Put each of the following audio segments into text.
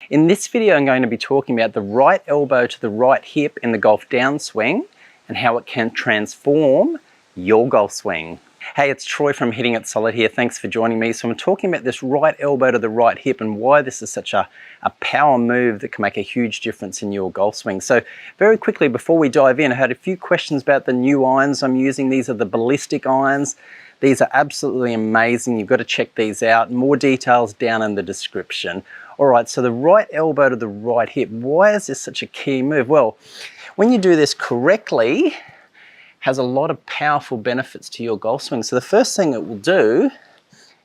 In this video, I'm going to be talking about the right elbow to the right hip in the golf downswing and how it can transform your golf swing. Hey, it's Troy from Hitting It Solid here. Thanks for joining me. So I'm talking about this right elbow to the right hip and why this is such a power move that can make a huge difference in your golf swing. So very quickly, before we dive in, I had a few questions about the new irons I'm using. These are the ballistic irons. These are absolutely amazing. You've got to check these out. More details down in the description. All right, so the right elbow to the right hip. Why is this such a key move? Well, when you do this correctly, it has a lot of powerful benefits to your golf swing. So the first thing it will do,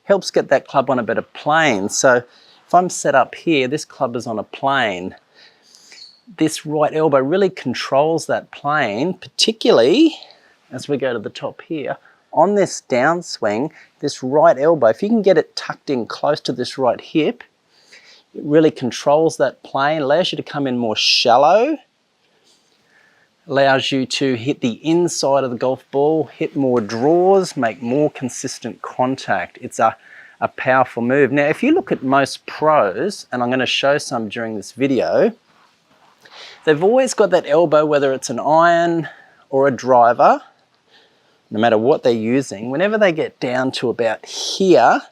helps get that club on a better plane. So if I'm set up here, this club is on a plane. This right elbow really controls that plane, particularly as we go to the top here. On this downswing, this right elbow, if you can get it tucked in close to this right hip, it really controls that plane, allows you to come in more shallow, allows you to hit the inside of the golf ball, hit more draws, make more consistent contact. It's a powerful move. Now, if you look at most pros, and I'm going to show some during this video, they've always got that elbow, whether it's an iron or a driver, no matter what they're using, whenever they get down to about here,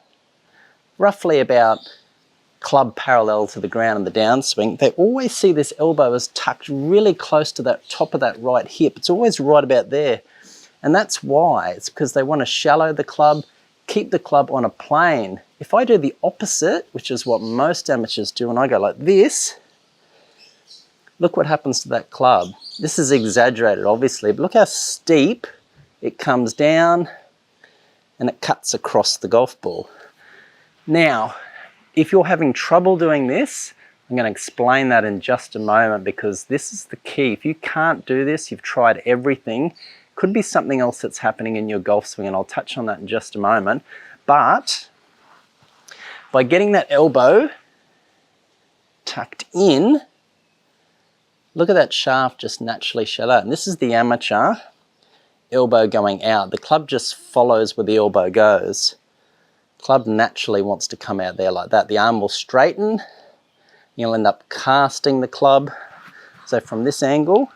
roughly about club parallel to the ground in the downswing, they always see this elbow as tucked really close to that top of that right hip. It's always right about there. And that's why. It's because they want to shallow the club, keep the club on a plane. If I do the opposite, which is what most amateurs do, and I go like this, look what happens to that club. This is exaggerated, obviously, but look how steep it comes down and it cuts across the golf ball. Now, if you're having trouble doing this, I'm going to explain that in just a moment, because this is the key. If you can't do this, you've tried everything, could be something else that's happening in your golf swing, and I'll touch on that in just a moment. But by getting that elbow tucked in, look at that shaft just naturally shallow. And this is the amateur elbow going out. The club just follows where the elbow goes. Club naturally wants to come out there like that. The arm will straighten. You'll end up casting the club. So from this angle,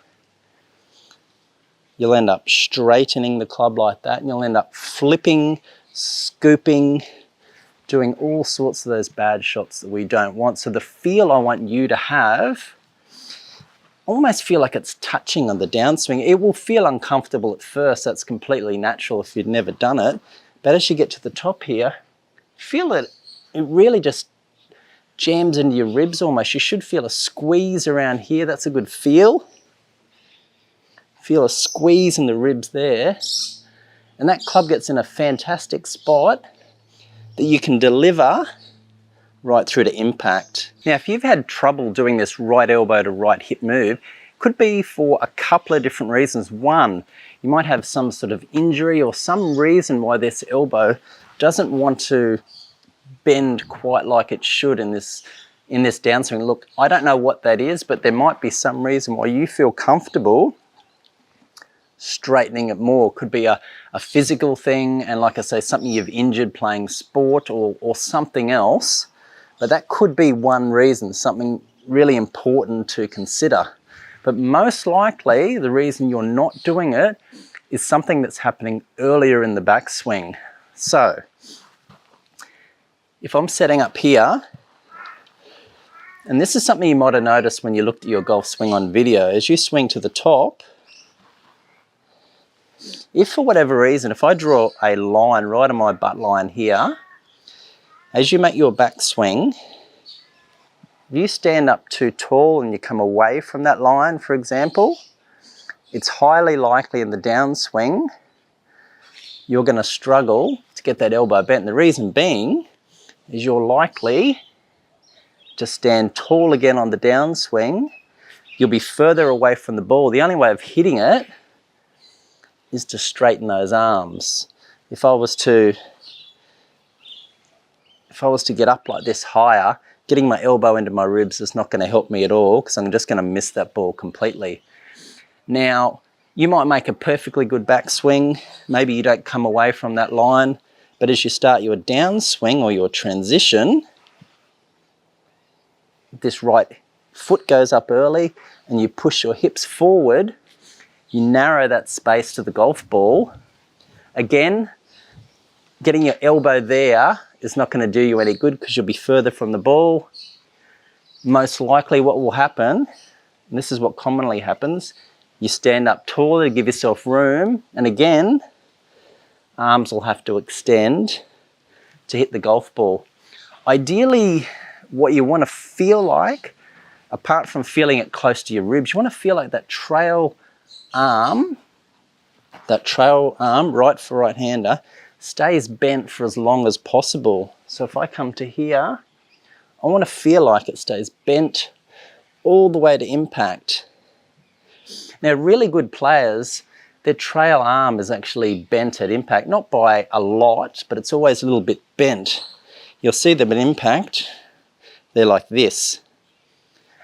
you'll end up straightening the club like that, and you'll end up flipping, scooping, doing all sorts of those bad shots that we don't want. So the feel I want you to have, almost feel like it's touching on the downswing. It will feel uncomfortable at first. That's completely natural if you've never done it. But as you get to the top here, feel it really just jams into your ribs almost. You should feel a squeeze around here. That's a good feel. Feel a squeeze in the ribs there. And that club gets in a fantastic spot that you can deliver right through to impact. Now, if you've had trouble doing this right elbow to right hip move, it could be for a couple of different reasons. One, you might have some sort of injury or some reason why this elbow doesn't want to bend quite like it should in this downswing. Look, I don't know what that is, but there might be some reason why you feel comfortable straightening it more. Could be a physical thing, and like I say, something you've injured playing sport or something else. But that could be one reason, something really important to consider. But most likely, the reason you're not doing it is something that's happening earlier in the backswing. So, if I'm setting up here, and this is something you might have noticed when you looked at your golf swing on video, as you swing to the top, if for whatever reason, if I draw a line right on my butt line here, as you make your backswing, if you stand up too tall and you come away from that line, for example, it's highly likely in the downswing you're going to struggle to get that elbow bent. The reason being is you're likely to stand tall again on the downswing. You'll be further away from the ball. The only way of hitting it is to straighten those arms. If I was to get up like this higher, getting my elbow into my ribs is not going to help me at all, because I'm just going to miss that ball completely. Now, you might make a perfectly good backswing. Maybe you don't come away from that line, but as you start your downswing or your transition, this right foot goes up early and you push your hips forward, you narrow that space to the golf ball. Again, getting your elbow there is not going to do you any good because you'll be further from the ball. Most likely what will happen, and this is what commonly happens, you stand up taller to give yourself room, and again, arms will have to extend to hit the golf ball. Ideally, what you want to feel like, apart from feeling it close to your ribs, you want to feel like that trail arm, right for right-hander, stays bent for as long as possible. So if I come to here, I want to feel like it stays bent all the way to impact. Now, really good players, their trail arm is actually bent at impact, not by a lot, but it's always a little bit bent. You'll see them at impact, they're like this.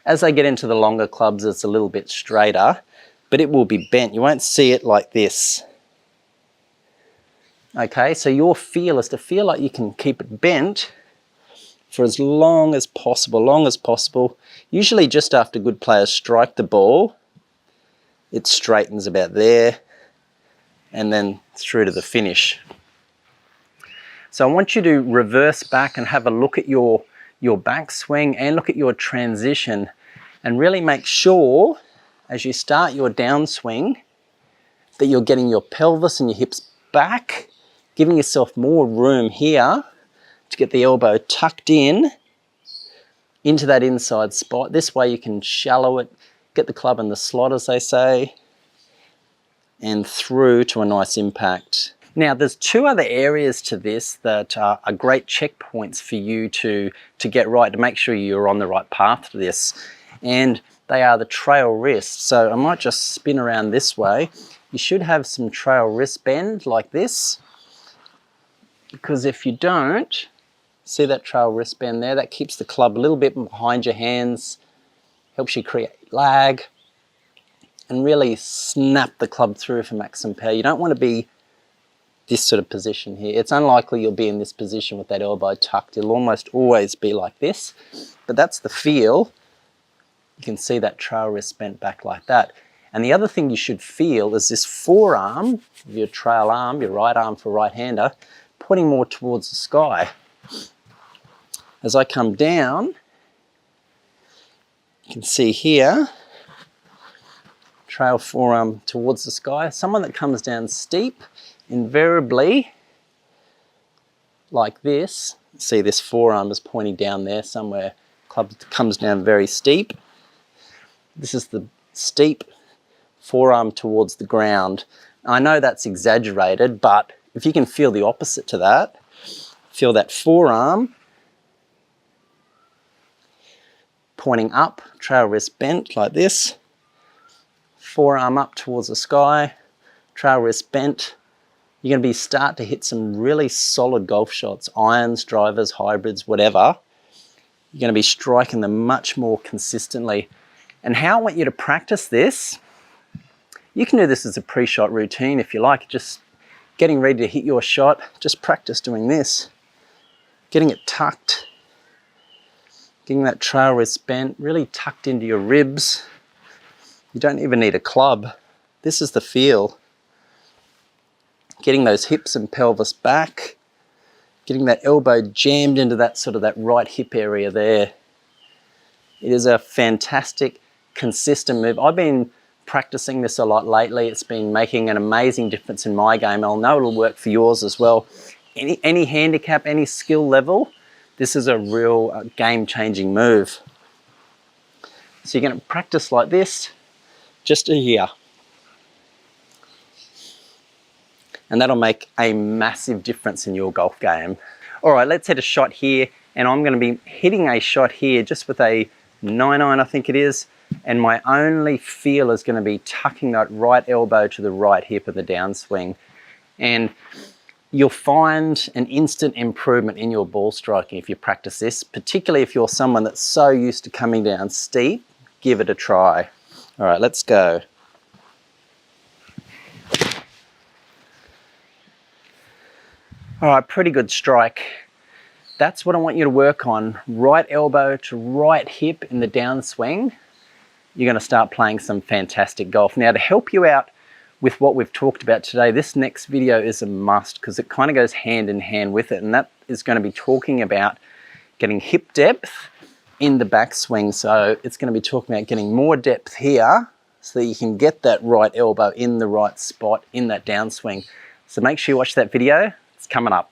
As they get into the longer clubs, it's a little bit straighter, but it will be bent. You won't see it like this. Okay, so your feel is to feel like you can keep it bent for as long as possible, Usually just after good players strike the ball, it straightens about there and then through to the finish. So I want you to reverse back and have a look at your backswing and look at your transition and really make sure as you start your downswing that you're getting your pelvis and your hips back, giving yourself more room here to get the elbow tucked in into that inside spot. This way you can shallow it, get the club in the slot, as they say, and through to a nice impact. Now, there's two other areas to this that are great checkpoints for you to get right, to make sure you're on the right path to this. And they are the trail wrist. So I might just spin around this way. You should have some trail wrist bend like this, because if you don't, see that trail wrist bend there? That keeps the club a little bit behind your hands, helps you create lag, and really snap the club through for maximum power. You don't want to be this sort of position here. It's unlikely you'll be in this position with that elbow tucked. It'll almost always be like this, but that's the feel. You can see that trail wrist bent back like that. And the other thing you should feel is this forearm, your trail arm, your right arm for right-hander, pointing more towards the sky. As I come down, you can see here, trail forearm towards the sky. Someone that comes down steep, invariably, like this, see this forearm is pointing down there somewhere, club comes down very steep. This is the steep forearm towards the ground. I know that's exaggerated, but if you can feel the opposite to that, feel that forearm pointing up, trail wrist bent like this, forearm up towards the sky, trail wrist bent. You're going to start to hit some really solid golf shots, irons, drivers, hybrids, whatever. You're going to be striking them much more consistently. And how I want you to practice this, you can do this as a pre-shot routine if you like, just getting ready to hit your shot, just practice doing this, getting it tucked, getting that trail wrist bent, really tucked into your ribs. You don't even need a club. This is the feel. Getting those hips and pelvis back, getting that elbow jammed into that sort of that right hip area there. It is a fantastic, consistent move. I've been practicing this a lot lately. It's been making an amazing difference in my game. I'll know it'll work for yours as well. Any handicap, any skill level, this is a real game-changing move. So you're going to practice like this, just to here. And that'll make a massive difference in your golf game. All right, let's hit a shot here, and I'm going to be hitting a shot here just with a 9-iron, I think it is, and my only feel is going to be tucking that right elbow to the right hip of the downswing. And you'll find an instant improvement in your ball striking if you practice this, particularly if you're someone that's so used to coming down steep. Give it a try. All right, let's go. All right, pretty good strike. That's what I want you to work on. Right elbow to right hip in the downswing. You're going to start playing some fantastic golf. Now, to help you out with what we've talked about today, this next video is a must because it kind of goes hand in hand with it, and that is going to be talking about getting hip depth in the backswing. So it's going to be talking about getting more depth here so that you can get that right elbow in the right spot in that downswing. So make sure you watch that video. It's coming up.